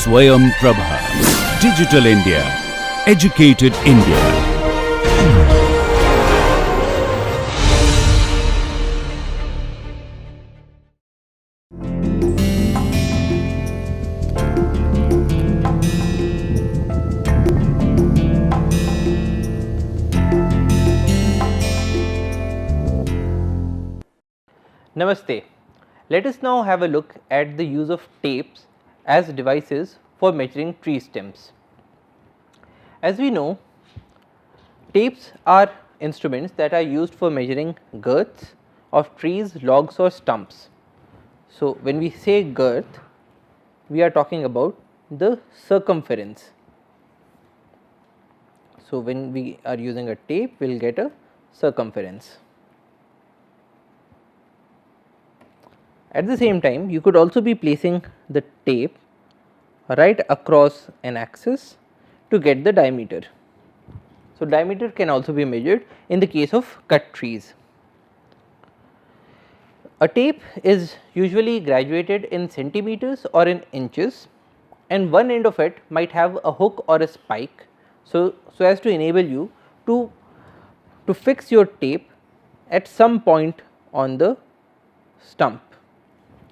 Swayam Prabha. Digital India. Educated India. Namaste. Let us now have a look at the use of tapes as devices for measuring tree stems. As we know, tapes are instruments that are used for measuring girths of trees, logs or stumps. So, when we say girth, we are talking about the circumference. So, when we are using a tape, we will get a circumference. At the same time, you could also be placing the tape right across an axis to get the diameter. So, diameter can also be measured in the case of cut trees. A tape is usually graduated in centimeters or in inches, and one end of it might have a hook or a spike. So as to enable you to fix your tape at some point on the stump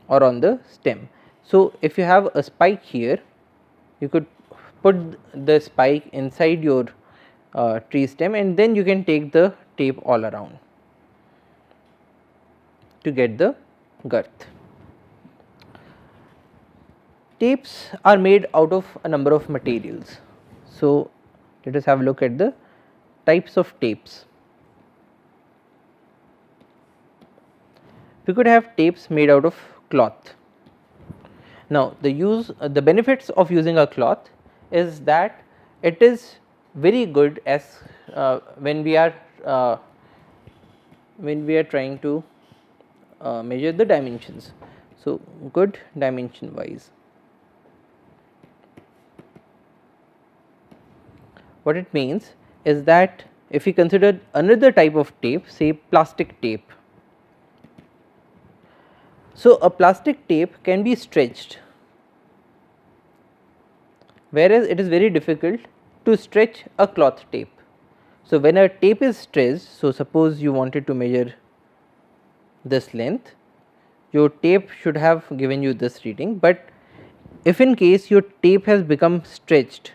or on the stem. So, if you have a spike here, you could put the spike inside your tree stem and then you can take the tape all around to get the girth. Tapes are made out of a number of materials. So, let us have a look at the types of tapes. We could have tapes made out of cloth. Now, the benefits of using a cloth is that it is very good as when we are trying to measure the dimensions. So, good dimension wise. What it means is that if we consider another type of tape, say plastic tape. So, a plastic tape can be stretched, whereas it is very difficult to stretch a cloth tape. So, when a tape is stretched, so suppose you wanted to measure this length, your tape should have given you this reading, but if in case your tape has become stretched,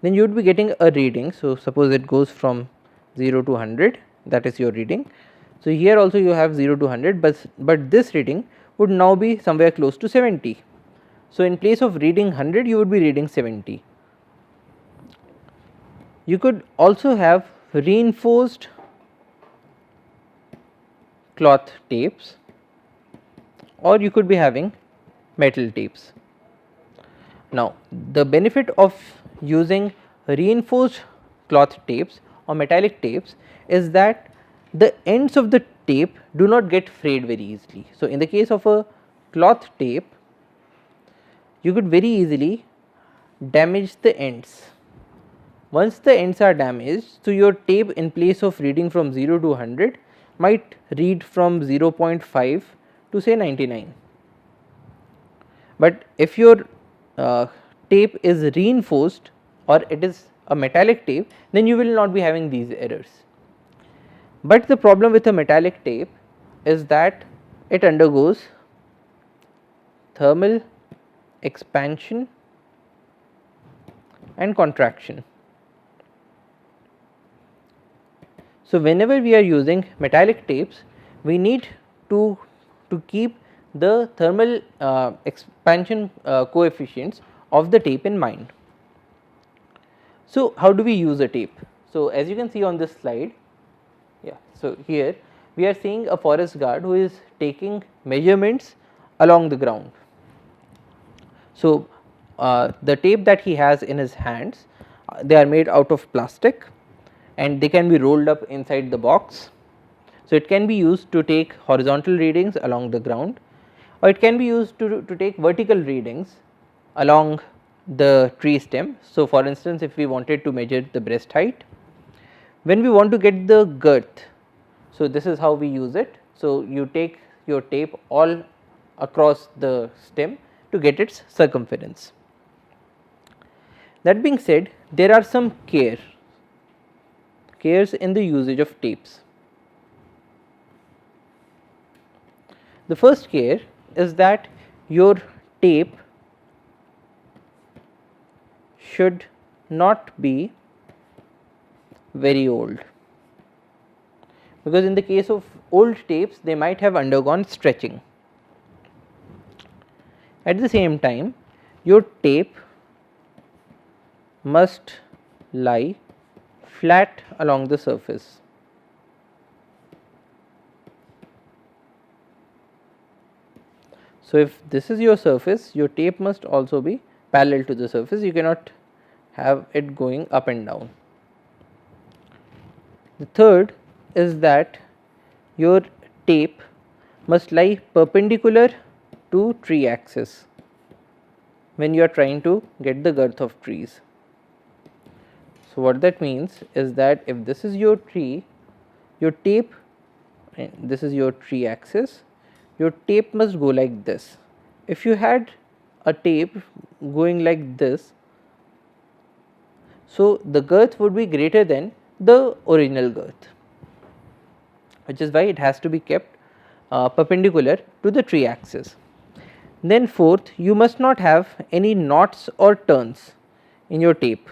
then you would be getting a reading. So, suppose it goes from 0 to 100, that is your reading. So, here also you have 0 to 100, but this reading would now be somewhere close to 70. So, in place of reading 100, you would be reading 70. You could also have reinforced cloth tapes, or you could be having metal tapes. Now, the benefit of using reinforced cloth tapes or metallic tapes is that the ends of the tape do not get frayed very easily. So, in the case of a cloth tape, you could very easily damage the ends. Once the ends are damaged, so your tape in place of reading from 0 to 100 might read from 0.5 to say 99. But if your tape is reinforced or it is a metallic tape, then you will not be having these errors. But the problem with a metallic tape is that it undergoes thermal expansion and contraction. So, whenever we are using metallic tapes, we need to keep the thermal expansion coefficients of the tape in mind. So, how do we use a tape? So, as you can see on this slide, so here we are seeing a forest guard who is taking measurements along the ground. So, the tape that he has in his hands, they are made out of plastic and they can be rolled up inside the box. So, it can be used to take horizontal readings along the ground, or it can be used to take vertical readings along the tree stem. So, for instance, if we wanted to measure the breast height, when we want to get the girth, so this is how we use it. So, you take your tape all across the stem to get its circumference. That being said, there are some cares in the usage of tapes. The first care is that your tape should not be very old, because in the case of old tapes they might have undergone stretching. At the same time, your tape must lie flat along the surface. So, if this is your surface, your tape must also be parallel to the surface, you cannot have it going up and down. The third is that your tape must lie perpendicular to tree axis when you are trying to get the girth of trees. So, what that means is that if this is your tree, your tape, this is your tree axis, your tape must go like this. If you had a tape going like this, so the girth would be greater than the original girth, which is why it has to be kept perpendicular to the tree axis. Then fourth, you must not have any knots or turns in your tape.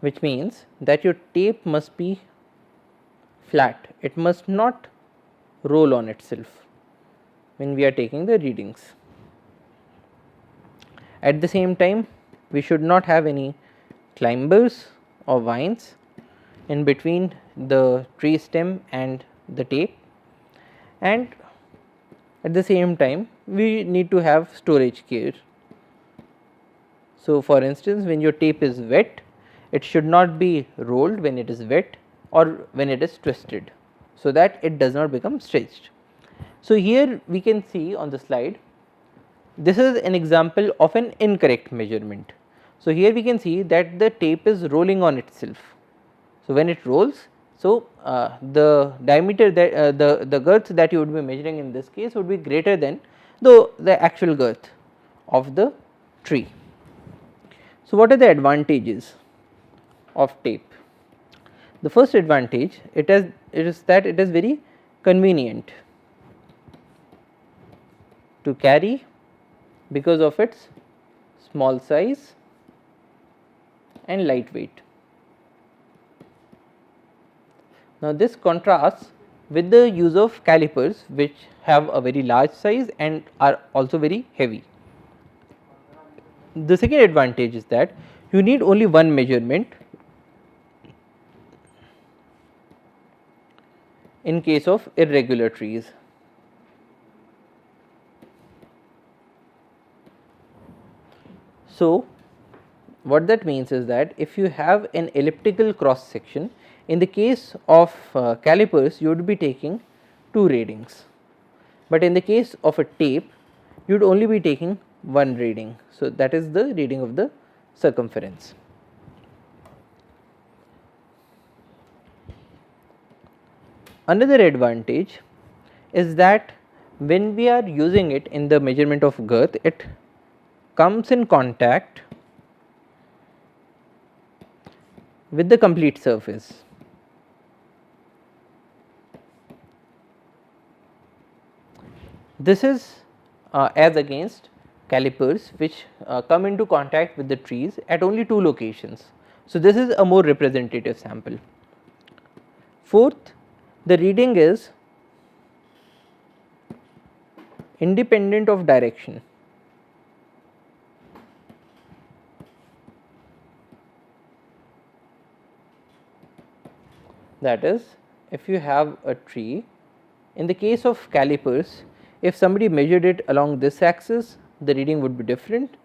Which means that your tape must be flat, it must not roll on itself when we are taking the readings. At the same time, we should not have any climbers or vines in between the tree stem and the tape, and at the same time we need to have storage care. So, for instance, when your tape is wet, it should not be rolled when it is wet or when it is twisted, so that it does not become stretched. So, here we can see on the slide, this is an example of an incorrect measurement. So, here we can see that the tape is rolling on itself. So, when it rolls, so the diameter that the girth that you would be measuring in this case would be greater than the actual girth of the tree. So, what are the advantages of tape? The first advantage, it is that it is very convenient to carry because of its small size and lightweight. Now, this contrasts with the use of calipers, which have a very large size and are also very heavy. The second advantage is that you need only one measurement in case of irregular trees. So, what that means is that if you have an elliptical cross section, in the case of calipers you would be taking 2 readings, but in the case of a tape you would only be taking one reading. So, that is the reading of the circumference. Another advantage is that when we are using it in the measurement of girth, it comes in contact with the complete surface. This is as against calipers, which come into contact with the trees at only 2 locations. So, this is a more representative sample. Fourth, the reading is independent of direction. That is, if you have a tree, in the case of calipers, if somebody measured it along this axis, the reading would be different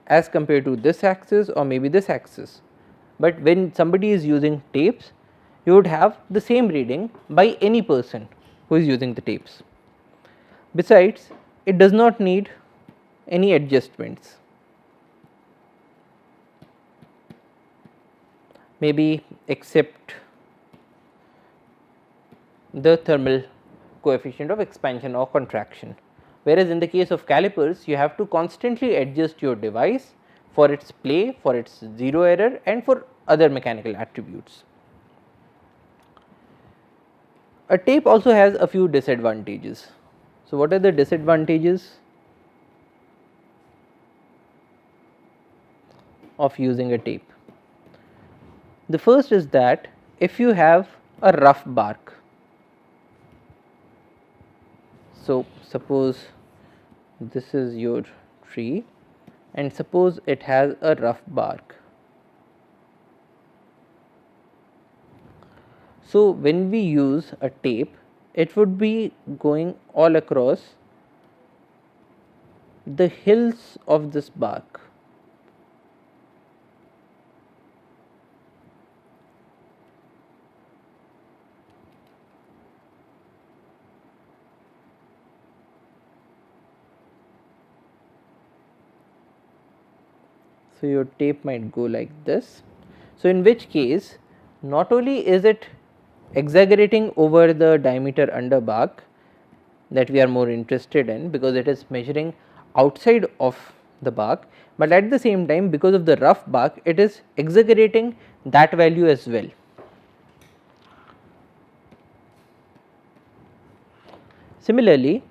as compared to this axis or maybe this axis. But when somebody is using tapes, you would have the same reading by any person who is using the tapes. Besides, it does not need any adjustments, maybe except the thermal coefficient of expansion or contraction. Whereas in the case of calipers, you have to constantly adjust your device for its play, for its zero error, and for other mechanical attributes. A tape also has a few disadvantages. So, what are the disadvantages of using a tape? The first is that if you have a rough bark, so suppose this is your tree and suppose it has a rough bark. So, when we use a tape, it would be going all across the hills of this bark. So, your tape might go like this. So, in which case not only is it exaggerating over the diameter under bark that we are more interested in, because it is measuring outside of the bark, but at the same time because of the rough bark it is exaggerating that value as well. Similarly,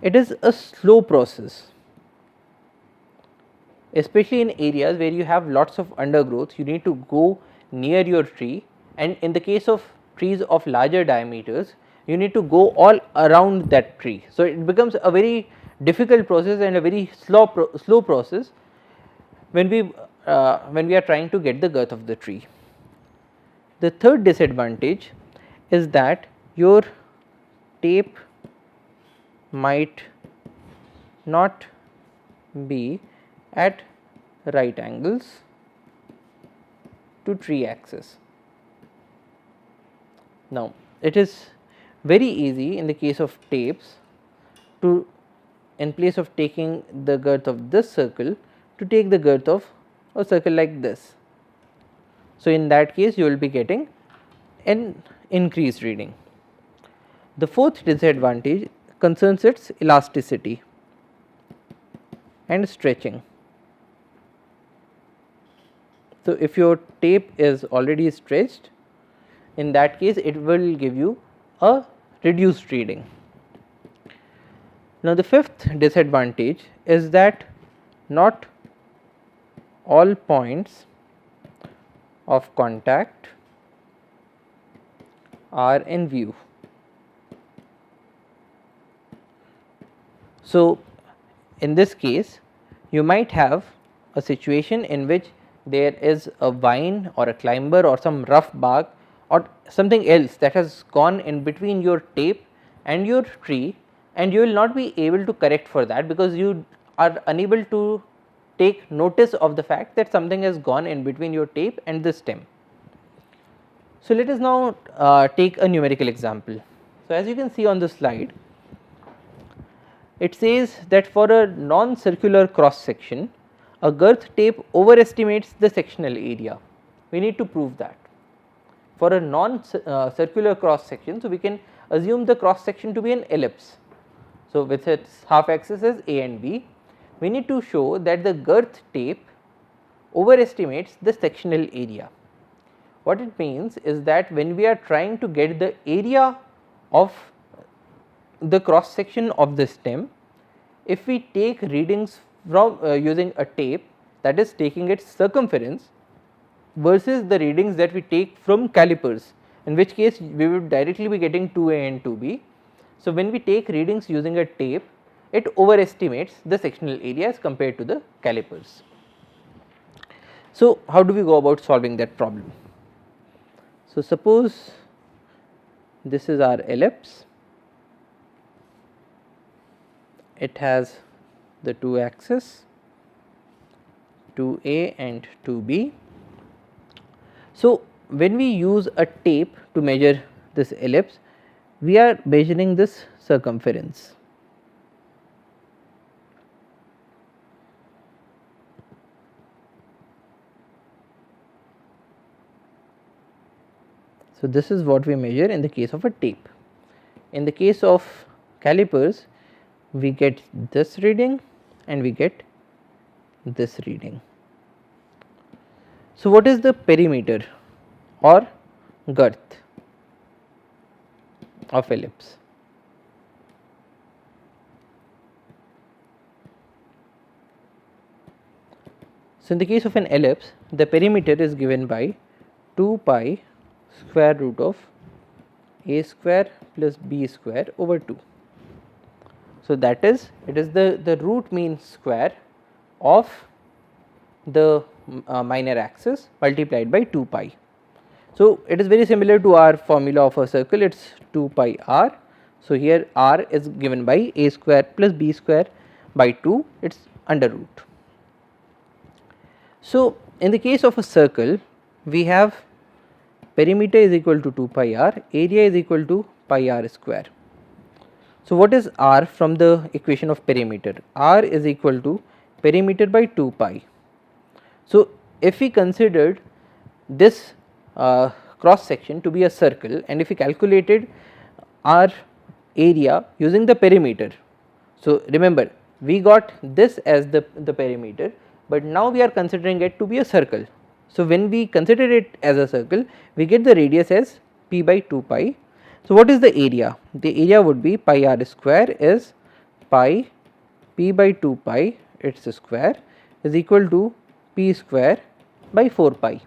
it is a slow process, especially in areas where you have lots of undergrowth. You need to go near your tree, and in the case of trees of larger diameters, you need to go all around that tree. So, it becomes a very difficult process and a very slow process when we are trying to get the girth of the tree. The third disadvantage is that your tape might not be at right angles to tree axis. Now, it is very easy in the case of tapes to, in place of taking the girth of this circle, to take the girth of a circle like this. So, in that case you will be getting an increased reading. The fourth disadvantage concerns its elasticity and stretching. So, if your tape is already stretched, in that case it will give you a reduced reading. Now, the fifth disadvantage is that not all points of contact are in view. So, in this case you might have a situation in which there is a vine or a climber or some rough bark or something else that has gone in between your tape and your tree, and you will not be able to correct for that because you are unable to take notice of the fact that something has gone in between your tape and the stem. So, let us now take a numerical example. So, as you can see on the slide, it says that for a non-circular cross section, a girth tape overestimates the sectional area. We need to prove that. For a non-circular cross section, so we can assume the cross section to be an ellipse. So, with its half axis as A and B, we need to show that the girth tape overestimates the sectional area. What it means is that when we are trying to get the area of the cross section of the stem, if we take readings from using a tape, that is taking its circumference versus the readings that we take from calipers, in which case we would directly be getting 2A and 2B. So, when we take readings using a tape, it overestimates the sectional area as compared to the calipers. So, how do we go about solving that problem? So, suppose this is our ellipse, it has the two axes 2A and 2B. So, when we use a tape to measure this ellipse, we are measuring this circumference. So, this is what we measure in the case of a tape. in the case of calipers we get this reading and we get this reading. So, what is the perimeter or girth of ellipse? So, in the case of an ellipse, the perimeter is given by 2 pi square root of a square plus b square over 2. So, that is, it is the root mean square of the minor axis multiplied by 2 pi. So, it is very similar to our formula of a circle, it is 2 pi r. So, here r is given by a square plus b square by 2, it is under root. So, in the case of a circle we have perimeter is equal to 2 pi r, area is equal to pi r square. So, what is r from the equation of perimeter? R is equal to perimeter by 2 pi. So, if we considered this cross section to be a circle and if we calculated our area using the perimeter. So, remember we got this as the perimeter, but now we are considering it to be a circle. So, when we consider it as a circle we get the radius as p by 2 pi. So, what is the area? The area would be pi r square is pi p by 2 pi its square is equal to p square by 4 pi.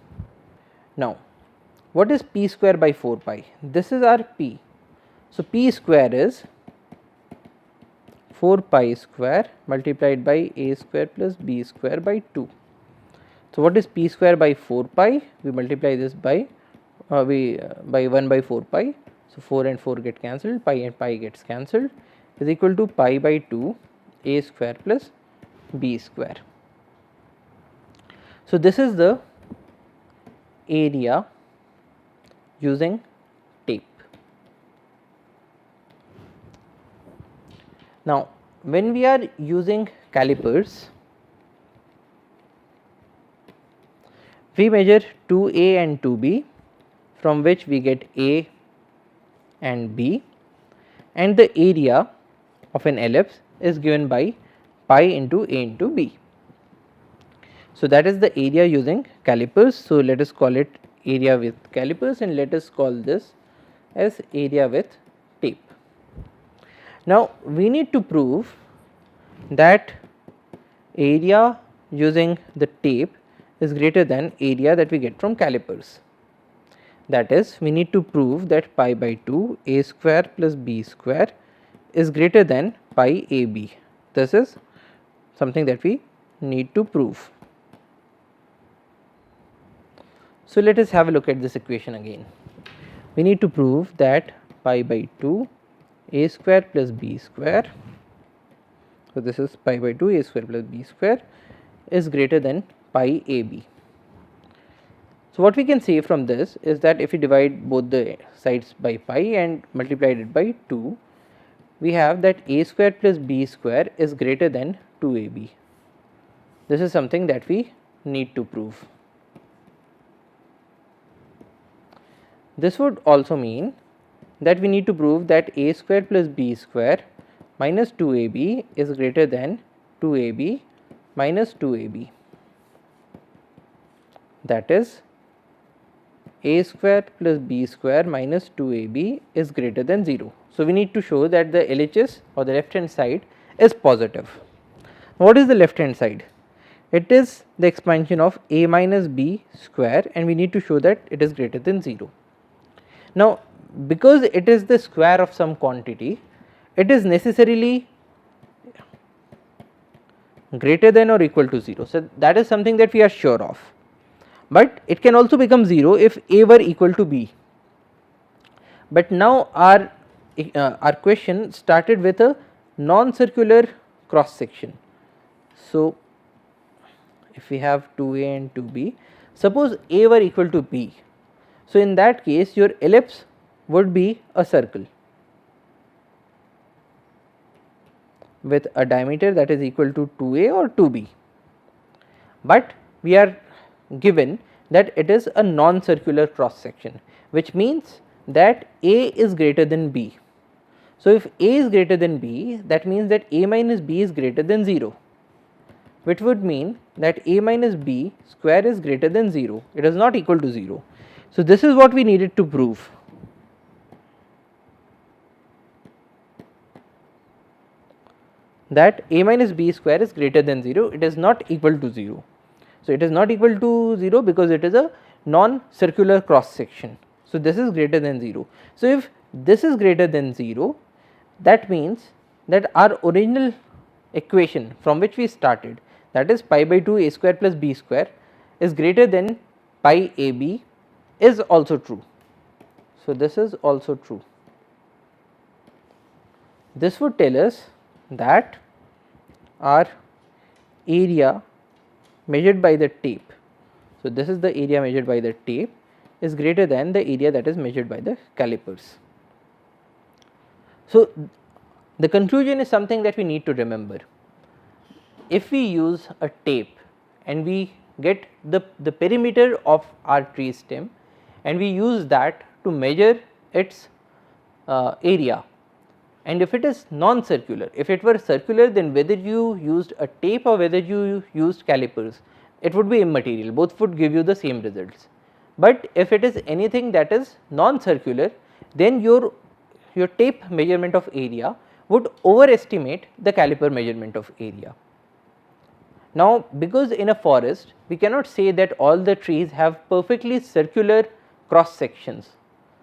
Now, what is p square by 4 pi? This is our p. So, p square is 4 pi square multiplied by a square plus b square by 2. So, what is p square by 4 pi? We multiply this by 1 by 4 pi. So, 4 and 4 get cancelled, pi and pi gets cancelled is equal to pi by 2 a square plus b square. So, this is the area using tape. Now, when we are using calipers, we measure 2a and 2b from which we get a and b, and the area of an ellipse is given by pi into a into b. So, that is the area using calipers. So, let us call it area with calipers and let us call this as area with tape. Now, we need to prove that area using the tape is greater than area that we get from calipers. That is, we need to prove that pi by 2 a square plus b square is greater than pi a b. This is something that we need to prove. So, let us have a look at this equation again. We need to prove that pi by 2 a square plus b square. So, this is pi by 2 a square plus b square is greater than pi a b. So, what we can say from this is that if we divide both the sides by pi and multiply it by 2, we have that a square plus b square is greater than 2ab. This is something that we need to prove. This would also mean that we need to prove that a square plus b square minus 2ab is greater than 2ab minus 2ab. That is, a square plus b square minus 2ab is greater than 0. So, we need to show that the LHS or the left hand side is positive. What is the left hand side? It is the expansion of a minus b square and we need to show that it is greater than 0. Now, because it is the square of some quantity, it is necessarily greater than or equal to 0. So, that is something that we are sure of, but it can also become 0 if a were equal to b. But now our question started with a non-circular cross section. So, if we have 2a and 2b, suppose a were equal to b. So, in that case your ellipse would be a circle with a diameter that is equal to 2a or 2b, but we are given that it is a non-circular cross section, which means that a is greater than b. So, if A is greater than B, that means that A minus B is greater than 0, which would mean that A minus B square is greater than 0, it is not equal to 0. So, this is what we needed to prove. That A minus B square is greater than 0, it is not equal to 0. So, it is not equal to 0 because it is a non-circular cross section. So, this is greater than 0. So, if this is greater than 0, that means that our original equation from which we started, that is pi by 2 A square plus B square is greater than pi AB, is also true. So, this is also true. This would tell us that our area measured by the tape, so this is the area measured by the tape, is greater than the area that is measured by the calipers. So, the conclusion is something that we need to remember. If we use a tape and we get the perimeter of our tree stem and we use that to measure its area, and if it is non-circular, if it were circular, then whether you used a tape or whether you used calipers, it would be immaterial, both would give you the same results. But if it is anything that is non-circular, then your tape measurement of area would overestimate the caliper measurement of area. Now, because in a forest we cannot say that all the trees have perfectly circular cross sections.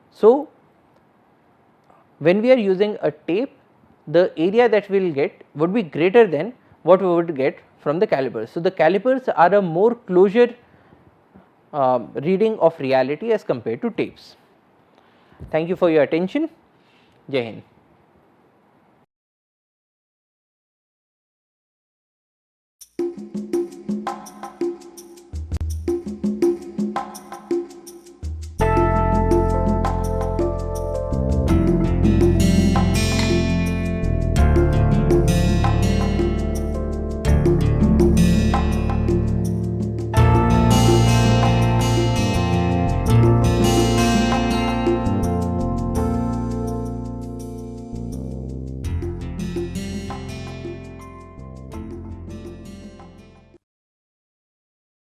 So, when we are using a tape, the area that we will get would be greater than what we would get from the calipers. So, the calipers are a more closure reading of reality as compared to tapes. Thank you for your attention. Jai Hind.